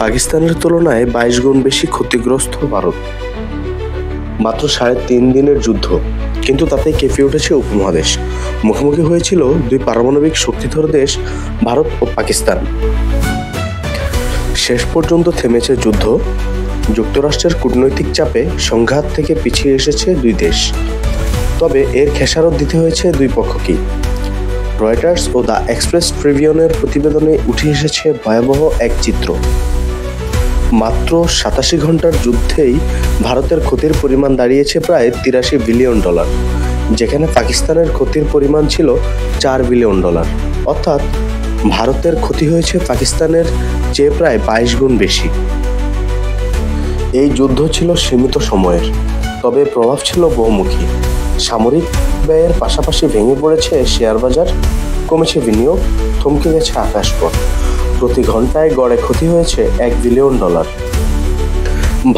পাকিস্তানের তুলনায় 22 গুণ বেশি ক্ষতিগ্রস্ত ভারত। মাত্র 3.5 দিনের যুদ্ধ, কিন্তু তাতে কেঁপে উঠেছে উপমহাদেশ। মুখোমুখি হয়েছিল দুই পারমাণবিক শক্তিধর দেশ ভারত ও পাকিস্তান। শেষ পর্যন্ত থেমেছে যুদ্ধ। যুক্তরাষ্ট্রের কূটনৈতিক চাপে সংঘাত থেকে পিছিয়ে এসেছে দুই দেশ, তবে এর খেসারত দিতে হয়েছে দুই পক্ষকেই। রয়টার্স ও দ্য এক্সপ্রেস ট্রিবিউনের প্রতিবেদনে উঠে এসেছে ভয়াবহ এক চিত্র। মাত্র 87 ঘন্টার যুদ্ধেই ভারতের ক্ষতির পরিমাণ দাঁড়িয়েছে প্রায় $83 বিলিয়ন, যেখানে পাকিস্তানের ক্ষতির পরিমাণ ছিল $4 বিলিয়ন। অর্থাৎ ভারতের ক্ষতি হয়েছে পাকিস্তানের চেয়ে প্রায় 22 গুণ বেশি। এই যুদ্ধ ছিল সীমিত সময়ের, তবে প্রভাব ছিল বহুমুখী। সামরিক ব্যয়ের পাশাপাশি ভেঙে পড়েছে শেয়ার বাজার, কমেছে বিনিয়োগ, থমকে গেছে আকাশপথ। প্রতি ঘন্টায় গড়ে ক্ষতি হয়েছে $1 বিলিয়ন।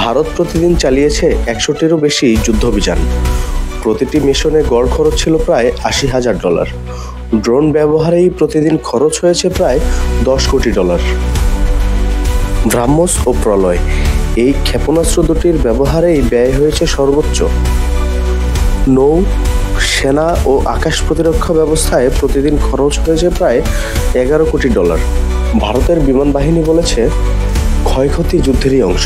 ভারত প্রতিদিন চালিয়েছে 100টিরও বেশি যুদ্ধঅভিযান। প্রতিটি মিশনে গড় খরচ ছিল প্রায় $80,000। ড্রোন ব্যবহারেই প্রতিদিন খরচ হয়েছে প্রায় $10 কোটি। ব্রাহ্মস ও প্রলয়, এই ক্ষেপণাস্ত্র দুটির ব্যবহারেই ব্যয় হয়েছে সর্বোচ্চ। নৌ, সেনা ও আকাশ প্রতিরক্ষা ব্যবস্থায় প্রতিদিন খরচ হয়েছে প্রায় $11 কোটি। ভারতের বিমান বাহিনী বলেছে, ক্ষয়ক্ষতি যুদ্ধেরই অংশ,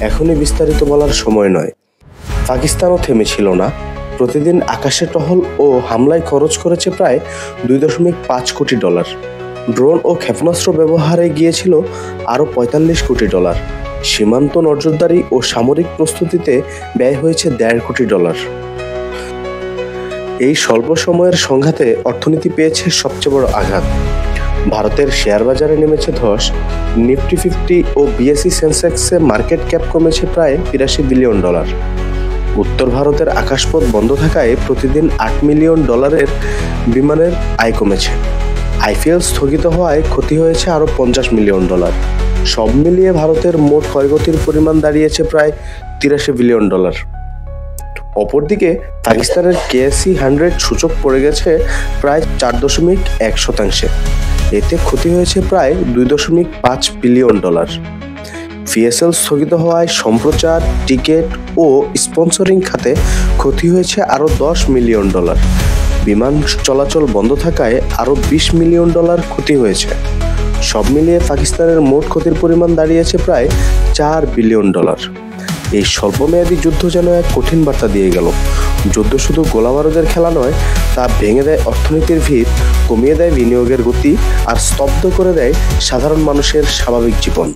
এখনই বিস্তারিত বলার সময় নয়। পাকিস্তানও থেমেছিল না। প্রতিদিন আকাশে টহল ও হামলায় খরচ করেছে প্রায় $2.5 কোটি। ড্রোন ও ক্ষেপণাস্ত্র ব্যবহারে গিয়েছিল আরও $45 কোটি। সীমান্ত নজরদারি ও সামরিক প্রস্তুতিতে ব্যয় হয়েছে $1.5 কোটি। এই স্বল্প সময়ের সংঘাতে অর্থনীতি পেয়েছে সবচেয়ে বড় আঘাত। ভারতের শেয়ার বাজারে নেমেছে ধস। নিফটি 50 ও বিএসই সেন্সেক্সে মার্কেট ক্যাপ কমেছে প্রায় $83 বিলিয়ন। উত্তর ভারতের আকাশপথ বন্ধ থাকায় প্রতিদিন $8 মিলিয়ন বিমানের আয় কমেছে। আইপিএল স্থগিত হওয়ায় ক্ষতি হয়েছে আরও $50 মিলিয়ন। সব মিলিয়ে ভারতের মোট ক্ষয়ক্ষতির পরিমাণ দাঁড়িয়েছে প্রায় $83 বিলিয়ন। অপরদিকে পাকিস্তানের কেএসি 100 সূচক পড়ে গেছে প্রায় 4.1%। এতে ক্ষতি হয়েছে প্রায় $2.5 বিলিয়ন। পিএসএল স্থগিত হওয়ায় সম্প্রচার, টিকিট ও স্পন্সরিং খাতে ক্ষতি হয়েছে আরও $10 মিলিয়ন। বিমান চলাচল বন্ধ থাকায় আরও $20 মিলিয়ন ক্ষতি হয়েছে। সব মিলিয়ে পাকিস্তানের মোট ক্ষতির পরিমাণ দাঁড়িয়েছে প্রায় $4 বিলিয়ন। এই স্বল্পমেয়াদী যুদ্ধ যেন এক কঠিন বার্তা দিয়ে গেল। যুদ্ধ শুধু গোলাবারুদের খেলা নয়, তা ভেঙে দেয় অর্থনীতির ভিত, কমিয়ে দেয় বিনিয়োগের গতি আর স্তব্ধ করে দেয় সাধারণ মানুষের স্বাভাবিক জীবন।